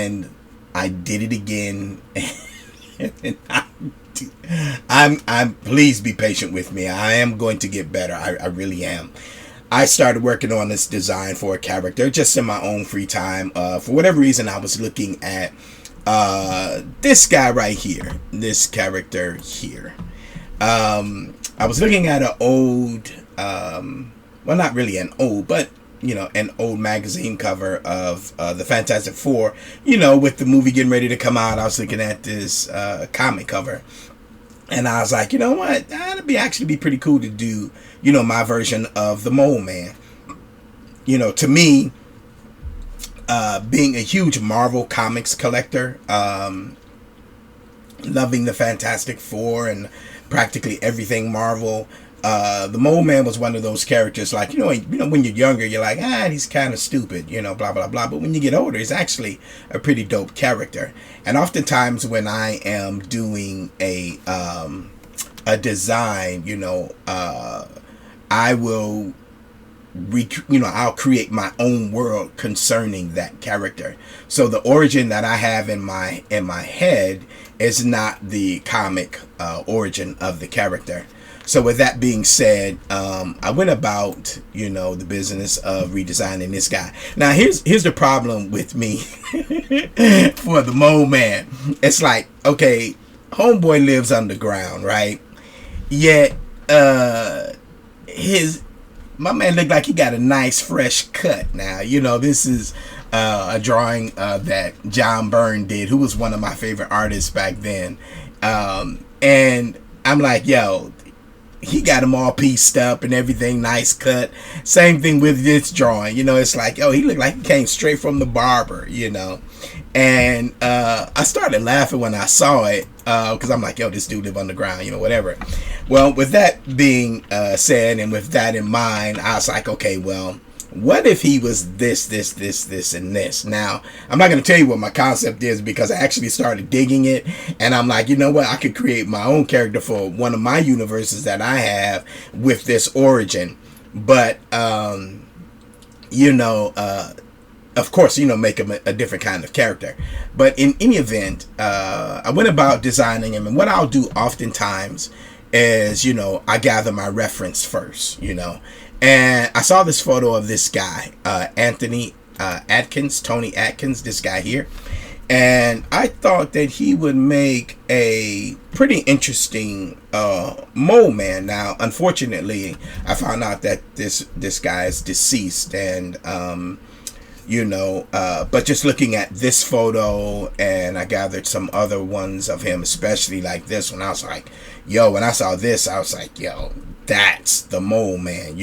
and I did it again. And I'm please be patient with me. I am going to get better. I really am. I started working on this design for a character just in my own free time. For whatever reason, I was looking at this guy right here, this character here. I was looking at an old, well, not really an old, but an old magazine cover of the Fantastic Four. With the movie getting ready to come out, I was looking at this comic cover, and I was like, you know what, that'd actually be pretty cool to do, my version of the Mole Man. To me, being a huge Marvel Comics collector, loving the Fantastic Four and practically everything Marvel, the Mole Man was one of those characters, like, when you're younger, you're like, he's kind of stupid, blah, blah, blah. But when you get older, he's actually a pretty dope character. And oftentimes when I am doing a design, I will I'll create my own world concerning that character. So the origin that I have in my head is not the comic origin of the character. So with that being said, I went about the business of redesigning this guy. Now here's the problem with me for the Mole Man. It's like, okay, homeboy lives underground, right? Yet my man looked like he got a nice fresh cut. Now, this is a drawing that John Byrne did, who was one of my favorite artists back then. And I'm like, yo, he got him all pieced up and everything, nice cut. Same thing with this drawing. It's like, oh, he looked like he came straight from the barber, And I started laughing when I saw it, because I'm like, yo, this dude live underground, whatever. Well, with that being said, and with that in mind, I was like, okay, well, what if he was this, and this? Now, I'm not going to tell you what my concept is, because I actually started digging it, and I'm like, you know what? I could create my own character for one of my universes that I have with this origin. But, of course, make him a different kind of character. But in any event, I went about designing him. And what I'll do oftentimes is, I gather my reference first, And I saw this photo of this guy, Tony Atkins, this guy here. And I thought that he would make a pretty interesting Mole Man. Now, unfortunately, I found out that this guy is deceased. And but just looking at this photo, and I gathered some other ones of him, especially like this one, I was like, yo, when I saw this, I was like, yo, that's the Mole Man,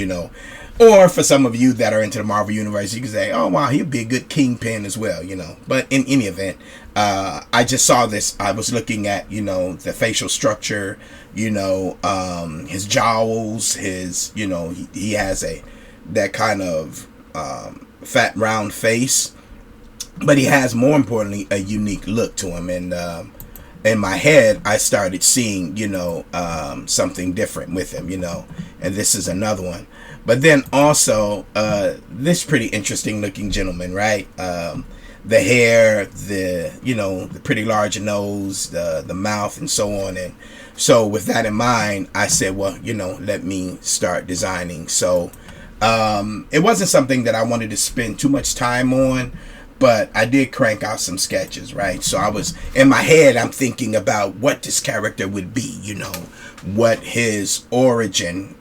Or for some of you that are into the Marvel Universe, you can say, oh, wow, he'd be a good Kingpin as well, But in any event, I just saw this. I was looking at, the facial structure, his jowls, his, he has that kind of fat round face, but he has, more importantly, a unique look to him. And in my head, I started seeing something different with him, and this is another one. But then also this pretty interesting looking gentleman, right? The hair, the pretty large nose, the mouth, and so on. And so with that in mind, I said, well, let me start designing. So it wasn't something that I wanted to spend too much time on, but I did crank out some sketches, right? So I was, in my head, I'm thinking about what this character would be, what his origin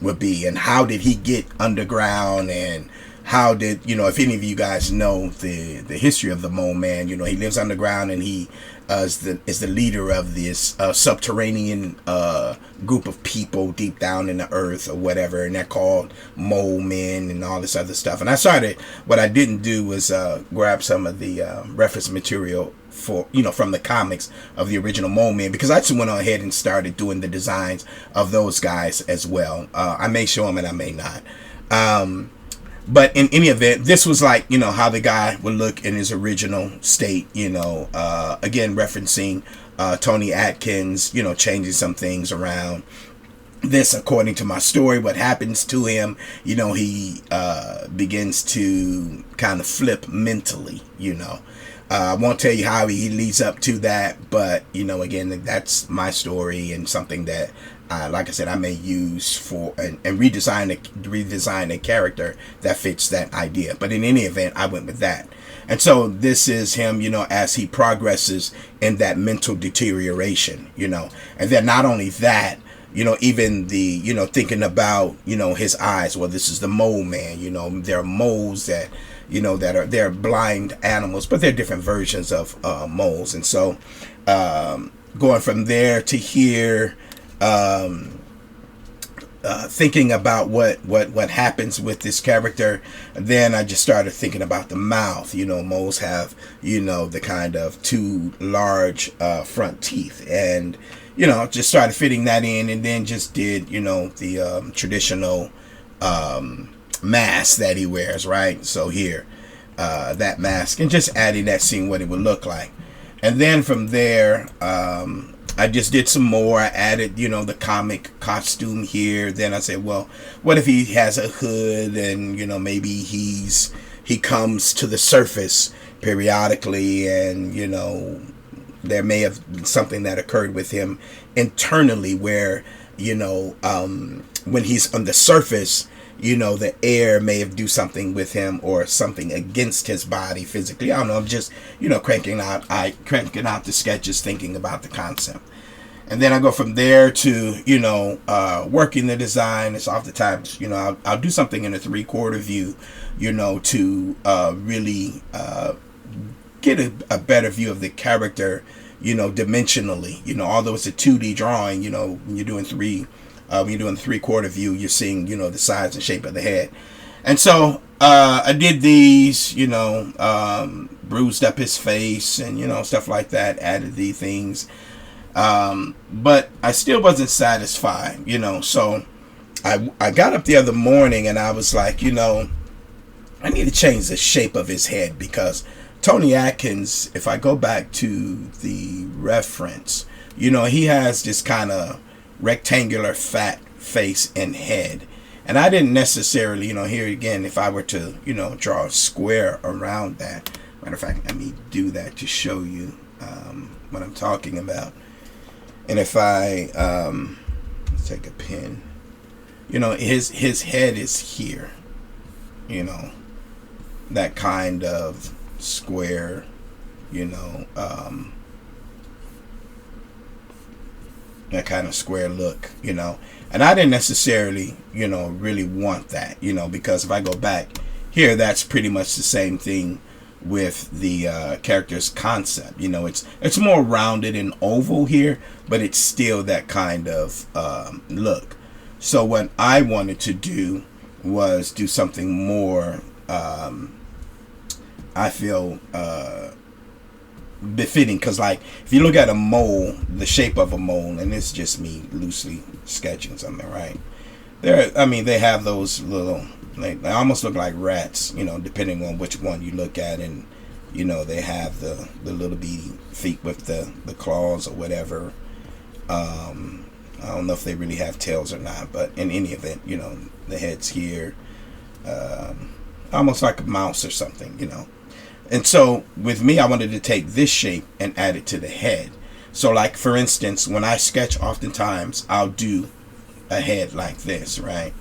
would be, and how did he get underground, and how did, if any of you guys know the history of the Mole Man, he lives underground, and he is the leader of this subterranean group of people deep down in the earth or whatever, and they're called Mole Men and all this other stuff. And what I didn't do was grab some of the reference material for, from the comics of the original Mole Man, because I just went on ahead and started doing the designs of those guys as well. I may show them and I may not. But in any event, this was like, how the guy would look in his original state, again, referencing Tony Atkins, changing some things around. this according to my story. What happens to him, he begins to kind of flip mentally. I won't tell you how he leads up to that, but again, that's my story and something that, like I said, I may use for and redesign a character that fits that idea. But in any event, I went with that. And so this is him, as he progresses in that mental deterioration, and then not only that, even the, thinking about, his eyes. Well, this is the mole man, there are moles that, they're blind animals, but they're different versions of moles. And so going from there to here, thinking about what happens with this character, then I just started thinking about the mouth. Moles have, the kind of two large front teeth, and just started fitting that in, and then just did the traditional mask that he wears, right? So here, that mask, and just adding that, seeing what it would look like. And then from there, I just did some more. I added, the comic costume here. Then I said, well, what if he has a hood, and maybe he comes to the surface periodically, and there may have been something that occurred with him internally where when he's on the surface, the air may have do something with him, or something against his body physically. I don't know. I'm just, cranking out the sketches, thinking about the concept. And then I go from there to, working the design. It's oftentimes, I'll do something in a 3/4 view, to really get a better view of the character, dimensionally. Although it's a 2D drawing, when you're doing 3/4 view, you're seeing, the size and shape of the head. And so I did these, bruised up his face and, stuff like that, added these things. But I still wasn't satisfied, so I got up the other morning and I was like, I need to change the shape of his head, because Tony Atkins, if I go back to the reference, he has this kind of rectangular fat face and head. And I didn't necessarily, here again, if I were to, draw a square around that. Matter of fact, let me do that to show you what I'm talking about. And if I, let's take a pen, his head is here, that kind of square, that kind of square look, and I didn't necessarily, really want that, because if I go back here, that's pretty much the same thing with the character's concept. It's more rounded and oval here, but it's still that kind of look. So what I wanted to do was do something more, I feel, befitting, because like if you look at a mole, the shape of a mole, and it's just me loosely sketching something, right? They have those little, they almost look like rats, depending on which one you look at, and they have the little bitty feet with the claws or whatever. I don't know if they really have tails or not, but in any event, the head's here, almost like a mouse or something, And so with me, I wanted to take this shape and add it to the head. So like, for instance, when I sketch, oftentimes I'll do a head like this, right?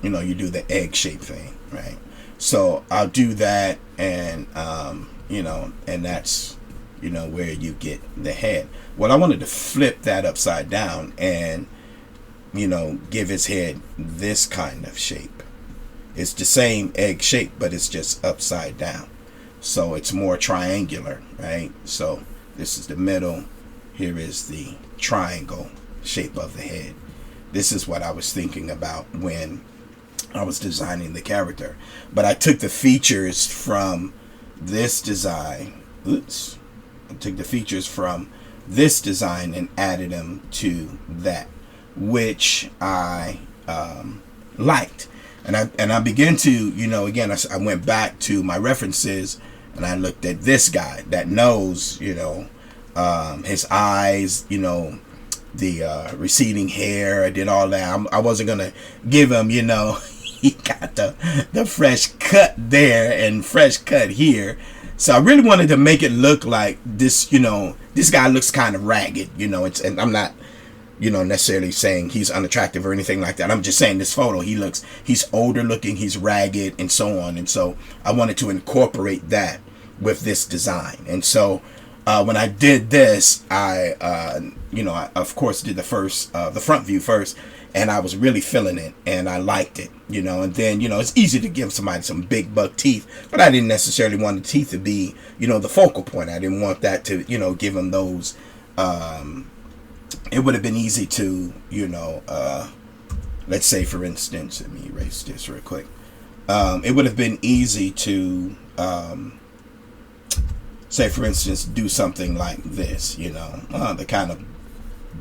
You do the egg shape thing, right? So I'll do that, and and that's where you get the head. Well, I wanted to flip that upside down and give his head this kind of shape. It's the same egg shape, but it's just upside down. So it's more triangular, right? So this is the middle. Here is the triangle shape of the head. This is what I was thinking about when I was designing the character. But I took the features from this design. I took the features from this design and added them to that, which I liked. And I began to, again, I went back to my references, and I looked at this guy, that nose, his eyes, receding hair. I did all that. I wasn't gonna give him, you know, he got the fresh cut there and fresh cut here. So I really wanted to make it look like this, you know, this guy looks kind of ragged, you know. And I'm not, you know, necessarily saying he's unattractive or anything like that. I'm just saying this photo, he's older looking, he's ragged, and so on. And so I wanted to incorporate that with this design. And so when I did this, you know, I of course did the front view first, and I was really feeling it, and I liked it, you know. And then, you know, it's easy to give somebody some big buck teeth, but I didn't necessarily want the teeth to be, you know, the focal point. I didn't want that to, you know, give them those. It would have been easy to, you know, let's say, for instance, let me erase this real quick. It would have been easy to, say, for instance, do something like this, you know, the kind of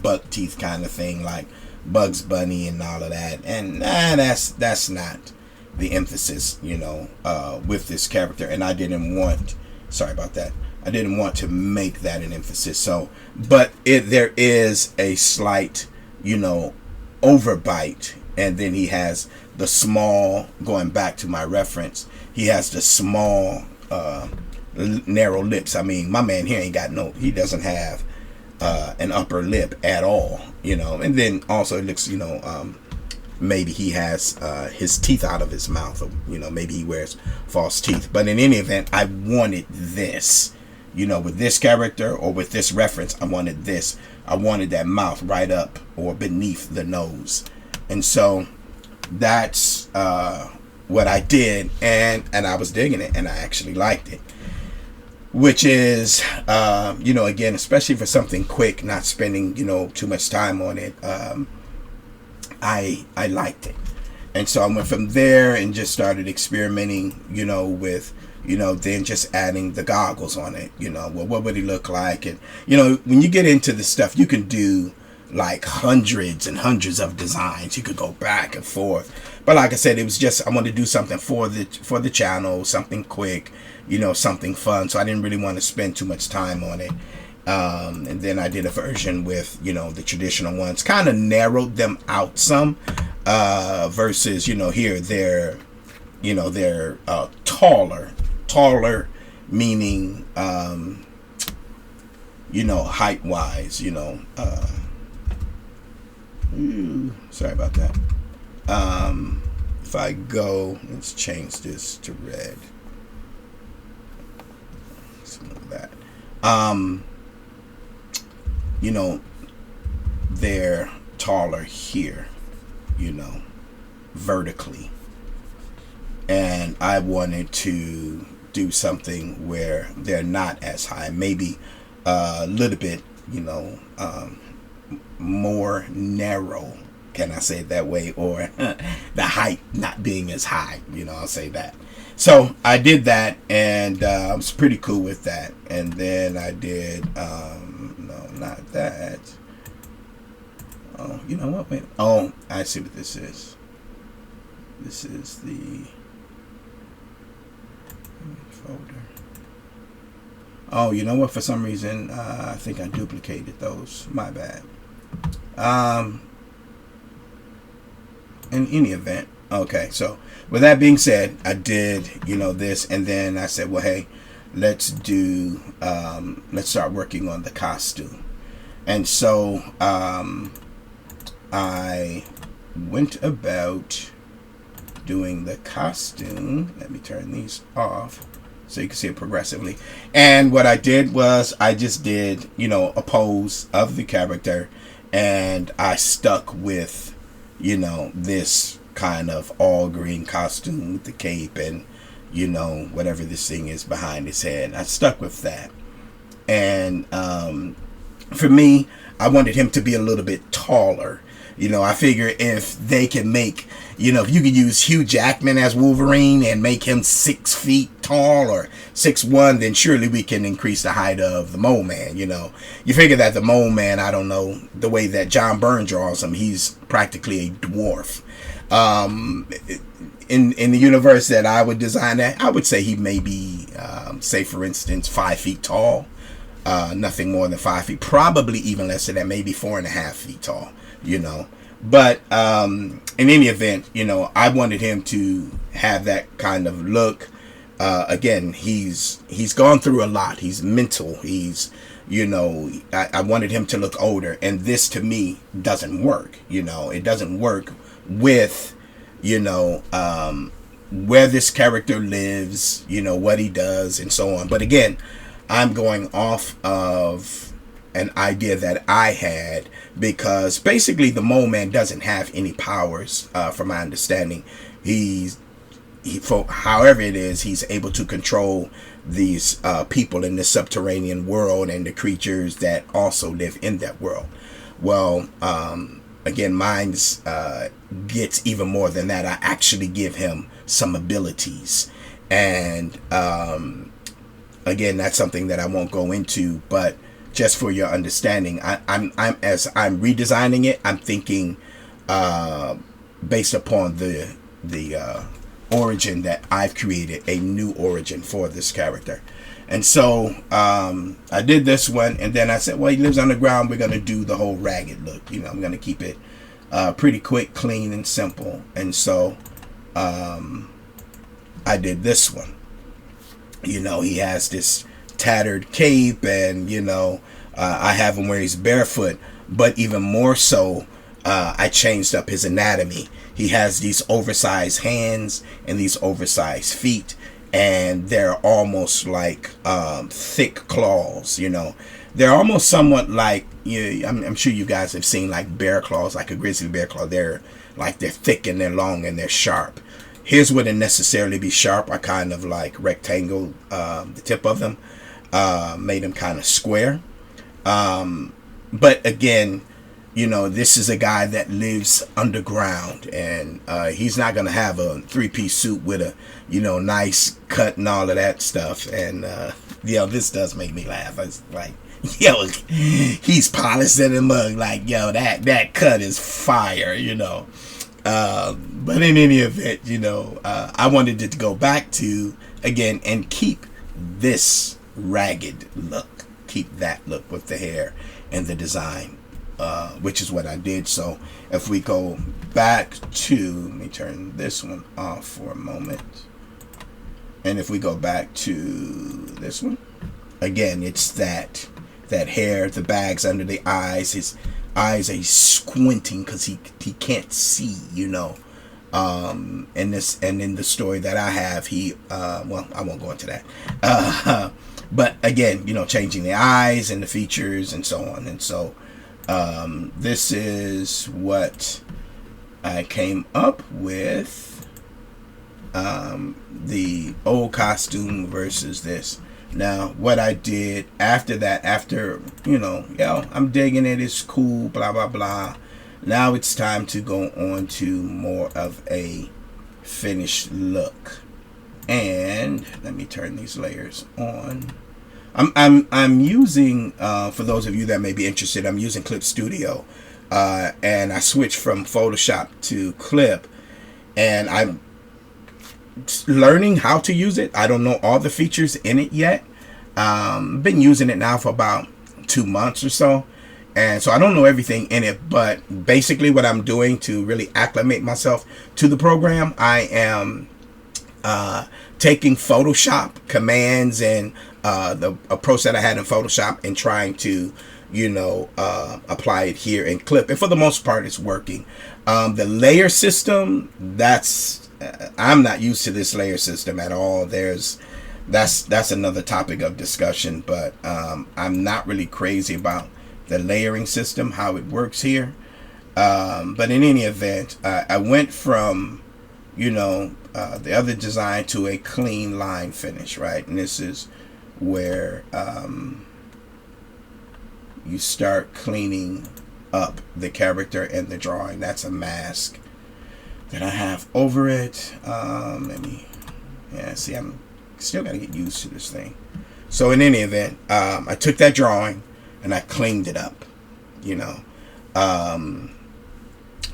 buck teeth kind of thing, like Bugs Bunny and all of that. And that's not the emphasis, you know, with this character. And I didn't want, sorry about that, I didn't want to make that an emphasis. So, but there is a slight, you know, overbite, and then he has the small, going back to my reference, he has the small, narrow lips. I mean, my man here he doesn't have an upper lip at all, you know. And then also it looks, you know, maybe he has his teeth out of his mouth, or, you know, maybe he wears false teeth. But in any event, I wanted this, you know, with this character or with this reference, I wanted this. I wanted that mouth right up or beneath the nose. And so that's what I did, and I was digging it, and I actually liked it. Which is, you know, again, especially for something quick, not spending, you know, too much time on it, I liked it. And so I went from there and just started experimenting, you know, with, you know, then just adding the goggles on it, you know. Well, what would he look like? And, you know, when you get into this stuff, you can do like hundreds and hundreds of designs. You could go back and forth. But like I said, it was just, I wanted to do something for the channel, something quick, you know, something fun. So I didn't really want to spend too much time on it. And then I did a version with, you know, the traditional ones, kind of narrowed them out some, versus, you know, here they're, you know, they're taller meaning, you know, height wise, you know, sorry about that. If I go, let's change this to red. Let's move that. You know, they're taller here, you know, vertically. And I wanted to do something where they're not as high, maybe a little bit, you know, more narrow, can I say it that way, or the height not being as high, you know, I'll say that. So I did that, and I was pretty cool with that. And then I did, no, not that. Oh, you know what? Wait. Oh, I see what this is. This is the folder. Oh, you know what? For some reason, I think I duplicated those. My bad. In any event, okay. So with that being said, I did, you know, this, and then I said, well, hey, let's do, let's start working on the costume. And so I went about doing the costume. Let me turn these off so you can see it progressively. And what I did was I just did, you know, a pose of the character, and I stuck with, you know, this kind of all green costume with the cape and, you know, whatever this thing is behind his head. I stuck with that. And for me, I wanted him to be a little bit taller. You know, I figure if they can make, you know, if you could use Hugh Jackman as Wolverine and make him 6 feet tall or 6'1", then surely we can increase the height of the Mole Man. You know, you figure that the Mole Man, I don't know, the way that John Byrne draws him, he's practically a dwarf. In the universe that I would design that, I would say he may be, say for instance, 5 feet tall. nothing more than 5 feet, probably even less than that, maybe 4.5 feet tall, you know. But in any event, you know, I wanted him to have that kind of look. Again, he's gone through a lot. He's mental. He's, you know, I wanted him to look older, and this to me doesn't work. You know, it doesn't work with, you know, where this character lives, you know, what he does, and so on. But again, I'm going off of an idea that I had, because basically the Mole Man doesn't have any powers, from my understanding. However it is, he's able to control these people in this subterranean world and the creatures that also live in that world. Well, again, mine's gets even more than that. I actually give him some abilities, and again, that's something that I won't go into, but just for your understanding, I'm as I'm redesigning it, I'm thinking based upon the origin that I've created, a new origin for this character. And so I did this one, and then I said, well, he lives underground, we're going to do the whole ragged look. You know, I'm going to keep it pretty quick, clean, and simple. And so I did this one. You know, he has this tattered cape, and, you know, I have him where he's barefoot. But even more so, I changed up his anatomy. He has these oversized hands and these oversized feet, and they're almost like thick claws. You know, they're almost somewhat like, I'm sure you guys have seen like bear claws, like a grizzly bear claw. They're thick and they're long and they're sharp. His wouldn't necessarily be sharp. I kind of like rectangle the tip of them, made them kind of square. But again, you know, this is a guy that lives underground, and he's not going to have a 3-piece suit with a, you know, nice cut and all of that stuff. And, you know, this does make me laugh. It's like, yo, he's polished in a mug. Like, yo, that cut is fire, you know. But in any event, you know, I wanted it to go back to, again, and keep this ragged look. Keep that look with the hair and the design. Which is what I did. So if we go back to, let me turn this one off for a moment, and if we go back to this one again, it's that hair, the bags under the eyes. His eyes are squinting because he can't see, you know. And in the story that I have, he well, I won't go into that, but again, you know, changing the eyes and the features and so on. And so this is what I came up with, the old costume versus this. Now, what I did after that, after, you know, yo, I'm digging it, it's cool, blah, blah, blah. Now it's time to go on to more of a finished look. And let me turn these layers on. I'm using, for those of you that may be interested, I'm using Clip Studio, and I switched from Photoshop to Clip, and I'm learning how to use it. I don't know all the features in it yet. Been using it now for about 2 months or so, and so I don't know everything in it, but basically what I'm doing to really acclimate myself to the program, I am taking Photoshop commands and the approach that I had in Photoshop and trying to, you know, apply it here in Clip. And for the most part, it's working. The layer system, that's I'm not used to this layer system at all. That's another topic of discussion, but I'm not really crazy about the layering system, how it works here. But in any event, I went from, you know, the other design to a clean line finish, right? And this is where you start cleaning up the character and the drawing. That's a mask that I have over it. See, I'm still gotta get used to this thing. So in any event, I took that drawing and I cleaned it up, you know.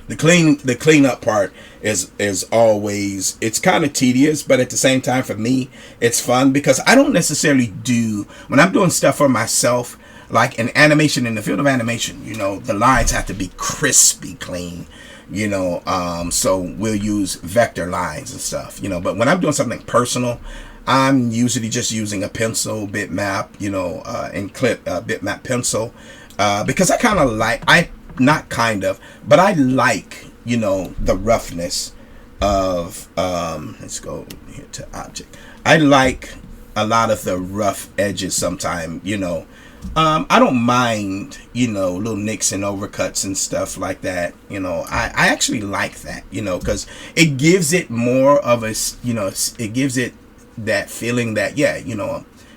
The cleanup part is always, it's kind of tedious, but at the same time for me it's fun because I don't necessarily do, when I'm doing stuff for myself, like in animation, in the field of animation, the lines have to be crispy clean, so we'll use vector lines and stuff, but when I'm doing something personal, I'm usually just using a pencil bitmap, and clip bitmap pencil, because I kind of like, not kind of, but I like, the roughness of, let's go here to object. I like a lot of the rough edges sometimes, I don't mind, little nicks and overcuts and stuff like that. I actually like that, because it gives it more of a, it gives it that feeling that, yeah,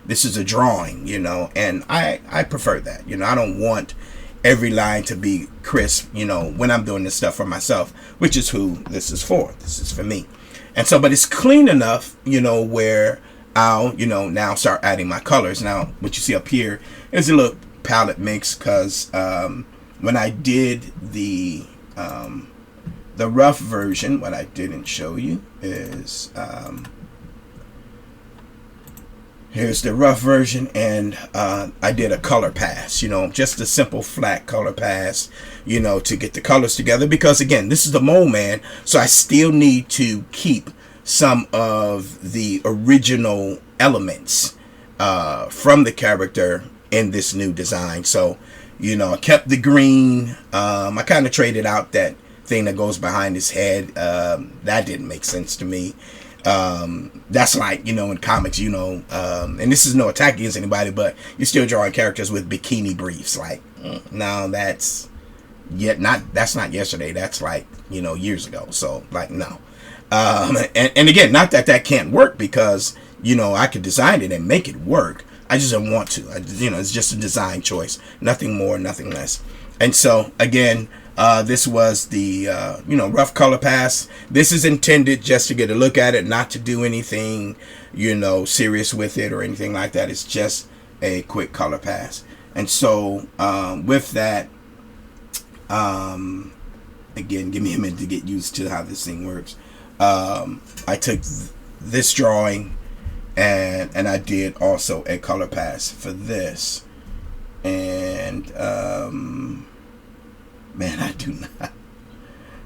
this is a drawing, and I prefer that. I don't want every line to be crisp, when I'm doing this stuff for myself, which is who this is for. This is for me. And so, but it's clean enough, where I'll, now start adding my colors. Now, what you see up here is a little palette mix, because when I did the rough version, what I didn't show you is, here's the rough version, and I did a color pass, just a simple flat color pass, to get the colors together, because again, this is the mold man, so I still need to keep some of the original elements from the character in this new design. So, I kept the green. I kind of traded out that thing that goes behind his head. That didn't make sense to me. That's like, in comics, and this is no attack against anybody, but you're still drawing characters with bikini briefs. Like, no, that's not yesterday. That's like, years ago. So like, no. And again, not that can't work, because, I could design it and make it work. I just don't want to. It's just a design choice. Nothing more, nothing less. And so again, this was the, rough color pass. This is intended just to get a look at it, not to do anything, serious with it or anything like that. It's just a quick color pass. And so, with that, again, give me a minute to get used to how this thing works. I took this drawing and I did also a color pass for this. And, man, I do not.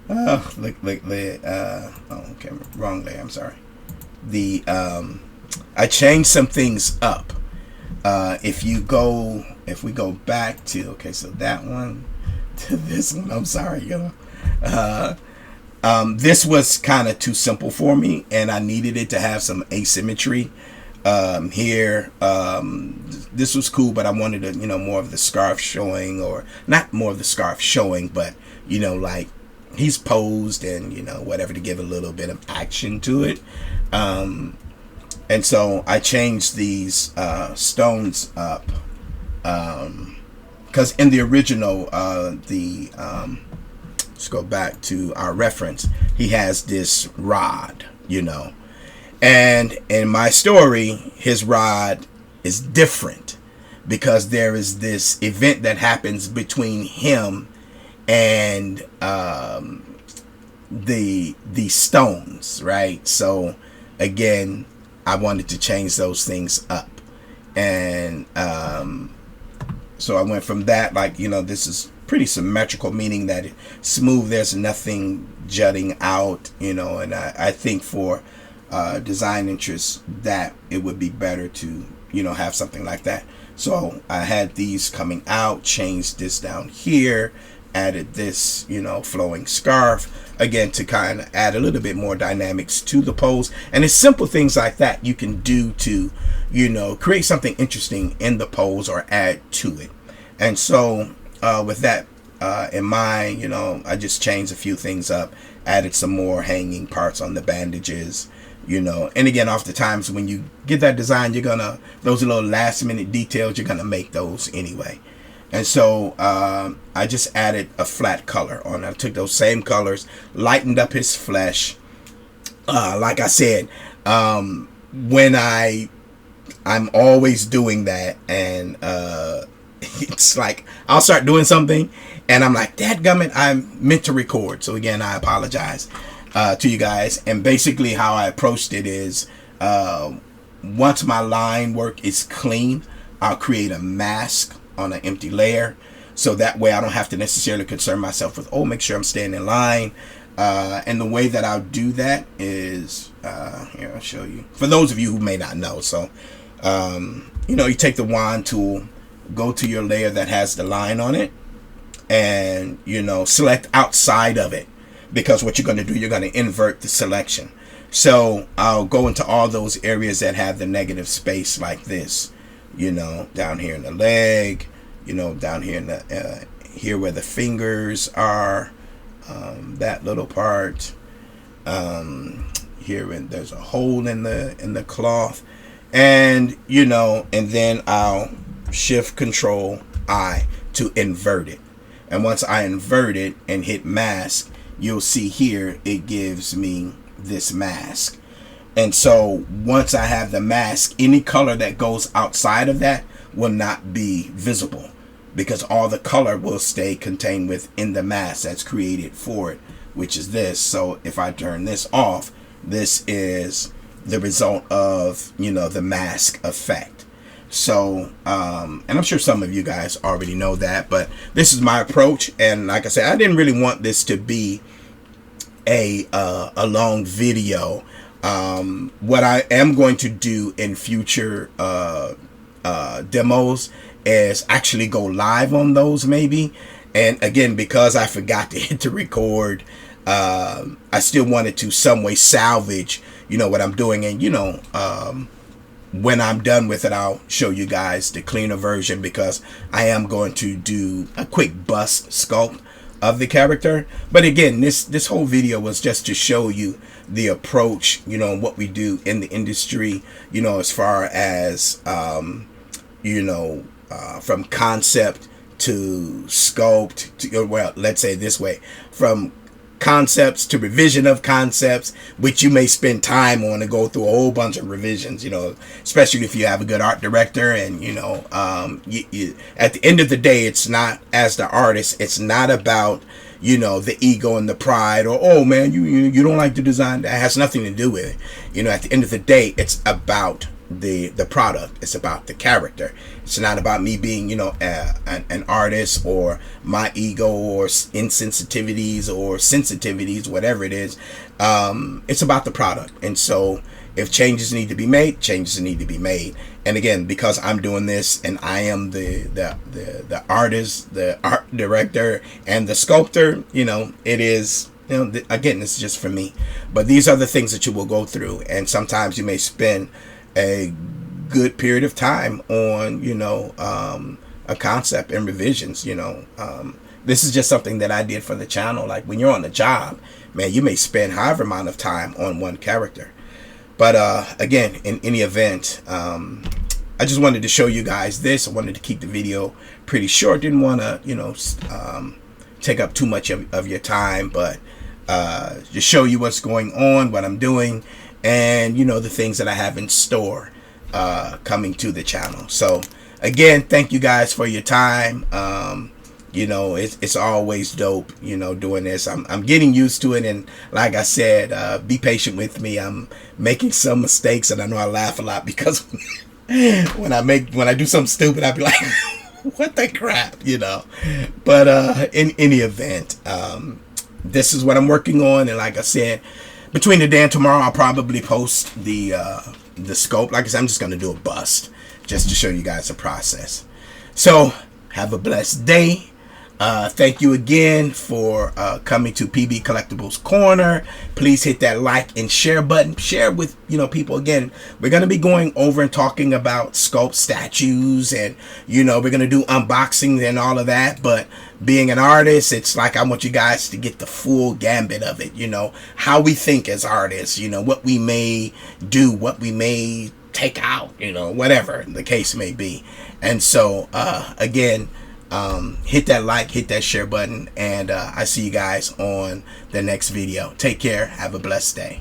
Oh, look, okay, wrong layer. I'm sorry. I changed some things up. If we go back to, okay, so that one to this one, I'm sorry, this was kind of too simple for me, and I needed it to have some asymmetry. Here, this was cool, but I wanted to, more of the scarf showing, or not more of the scarf showing, but, like he's posed and, whatever, to give a little bit of action to it. And so I changed these stones up, because in the original, let's go back to our reference, he has this rod, and in my story, his rod is different, because there is this event that happens between him and the stones, right? So again, I wanted to change those things up, and so I went from that, like, this is pretty symmetrical, meaning that it's smooth, there's nothing jutting out, and I think for design interests that it would be better to have something like that. So I had these coming out, changed this down here, added this flowing scarf, again, to kind of add a little bit more dynamics to the pose. And it's simple things like that you can do to create something interesting in the pose or add to it. And so with that in mind, I just changed a few things up, added some more hanging parts on the bandages, and again, oftentimes when you get that design, those little last minute details, you're gonna make those anyway. And so I just added a flat color on. I took those same colors, lightened up his flesh. Like I said, when I'm always doing that, and it's like I'll start doing something and I'm like, dadgummit, I'm meant to record. So again, I apologize to you guys. And basically how I approached it is once my line work is clean, I'll create a mask on an empty layer. So that way I don't have to necessarily concern myself with, oh, make sure I'm staying in line. And the way that I'll do that is, here, I'll show you. For those of you who may not know. So, you know, you take the wand tool, go to your layer that has the line on it, and, you know, select outside of it. Because what you're going to do, you're going to invert the selection. So I'll go into all those areas that have the negative space like this. You know, down here in the leg, you know, down here in the here where the fingers are, that little part, here, and there's a hole in the cloth, and you know, and then I'll shift control I to invert it. And once I invert it and hit mask, you'll see here it gives me this mask. And so once I have the mask, any color that goes outside of that will not be visible, because all the color will stay contained within the mask that's created for it, which is this. So if I turn this off, this is the result of, you know, the mask effect. So and I'm sure some of you guys already know that, but this is my approach. And like I said, I didn't really want this to be a long video. What I am going to do in future demos is actually go live on those maybe. And again, because I forgot to hit the record, I still wanted to some way salvage, you know, what I'm doing. And, you know, when I'm done with it, I'll show you guys the cleaner version, because I am going to do a quick bust sculpt of the character. But again, this whole video was just to show you the approach, you know, what we do in the industry, you know, as far as you know, from concept to sculpt to, well, let's say this way, from concepts to revision of concepts, which you may spend time on and go through a whole bunch of revisions, you know, especially if you have a good art director. And you know, at the end of the day, it's not, as the artist, it's not about, you know, the ego and the pride, or, oh man, you don't like the design. That has nothing to do with it. You know, at the end of the day, it's about the product. It's about the character. It's not about me being, you know, an artist, or my ego, or insensitivities or sensitivities, whatever it is. It's about the product. And so if changes need to be made, changes need to be made. And again, because I'm doing this and I am the artist, the art director, and the sculptor, you know, it is, you know, again, this is just for me. But these are the things that you will go through. And sometimes you may spend a good period of time on, you know, a concept and revisions. You know, this is just something that I did for the channel. Like when you're on the job, man, you may spend however amount of time on one character. But again, in any event, I just wanted to show you guys this. I wanted to keep the video pretty short. Didn't want to, you know, take up too much of your time, but just show you what's going on, what I'm doing, and, you know, the things that I have in store coming to the channel. So again, thank you guys for your time. You know, it's always dope, you know, doing this. I'm getting used to it, and like I said, be patient with me. I'm making some mistakes, and I know I laugh a lot because when I do something stupid, I'll be like, what the crap, you know. But in any event, this is what I'm working on, and like I said, between today and tomorrow, I'll probably post the scope. Like I said, I'm just gonna do a bust just to show you guys the process. So have a blessed day. Thank you again for coming to PB Collectibles Corner. Please hit that like and share button. Share with, you know, people. Again, we're going to be going over and talking about sculpt statues, and, you know, we're going to do unboxing and all of that. But being an artist, it's like I want you guys to get the full gambit of it. You know, how we think as artists, you know, what we may do, what we may take out, you know, whatever the case may be. And so, again, hit that like, hit that share button, and I see you guys on the next video. Take care. Have a blessed day.